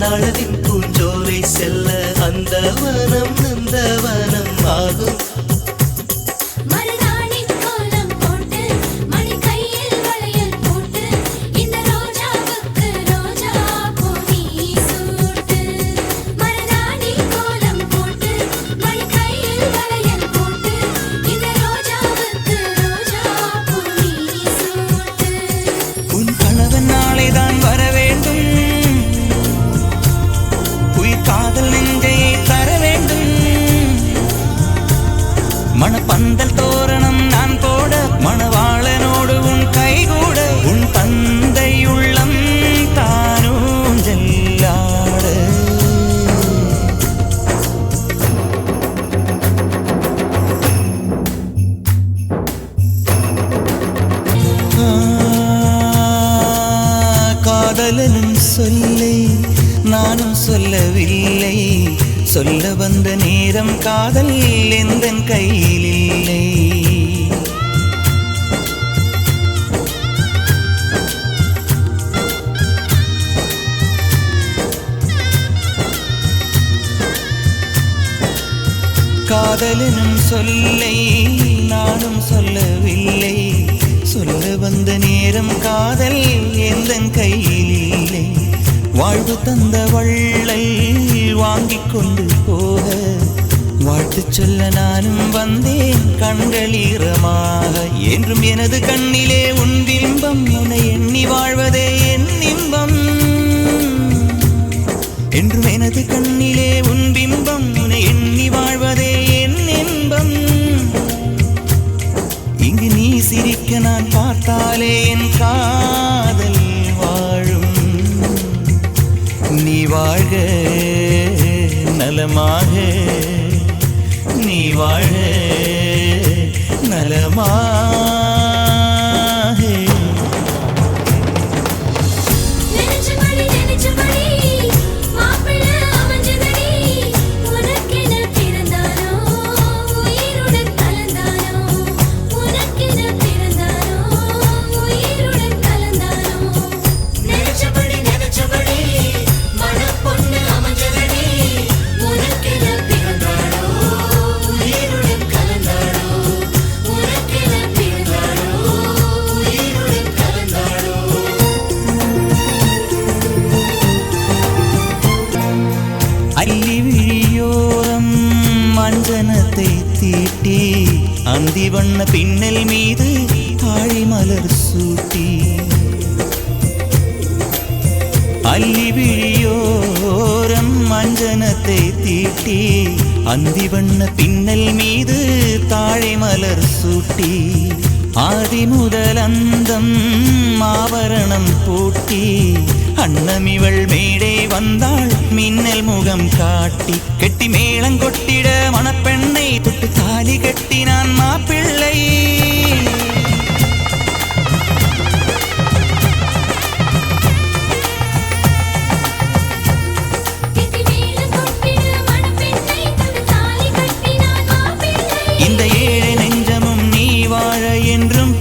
அழகின் பூஞ்சோலை செல்ல அந்த வனம் நந்தவனம் ஆகும். மணப்பந்தல் தோரணம் நான் போட மணவாளனோடு உன் கைகூட உன் தந்தை உள்ளம் தானும் ஜெல்லாட. காதலனும் சொல்லை நானும் சொல்லவில்லை, சொல்ல வந்த நேரம் காதல் எந்தன் கையில் இல்லை. காதலனும் சொல்லை நானும் சொல்லவில்லை, சொல்ல வந்த நேரம் காதல் எந்தன் கையில் இல்லை. வாழ்வு தந்த வள்ளல் வாங்கிக் கொண்டு போக வாழ்த்து சொல்ல நானும் வந்தேன் கண்களீரமாக. என்றும் எனது கண்ணிலே உன் பிம்பம், உன்னை எண்ணி வாழ்வதே என் இன்பம். என்றும் எனது கண்ணிலே உன் பிம்பம், உன்னை எண்ணி வாழ்வதே என் இன்பம். இங்கு நீ சிரிக்க நான் பார்த்தாலே என் காதல் வாழும். நீ வாழ்க நலமாக, நீ வாழ்க நலமாக. அள்ளி விழியோரம் மஞ்சனத்தை தீட்டி அந்தி வண்ண பின்னல் மீது தாழி மலர் சூட்டி. அள்ளி விழியோரம் மஞ்சனத்தை தீட்டி அந்தி வண்ண பின்னல் மீது தாழை மலர் சூட்டி. ஆதி முதல் அந்தம் ஆபரணம் பூட்டி அன்னமிவள் மேடை வந்தாள் மின்னல் முகம் காட்டி. கெட்டி மேளங்கொட்டிட மணப்பெண்ணை தொட்டு தாலி கட்டினான் மாப்பிள்ளை. இந்த ஏழை நெஞ்சமும் நீ வாழ என்றும்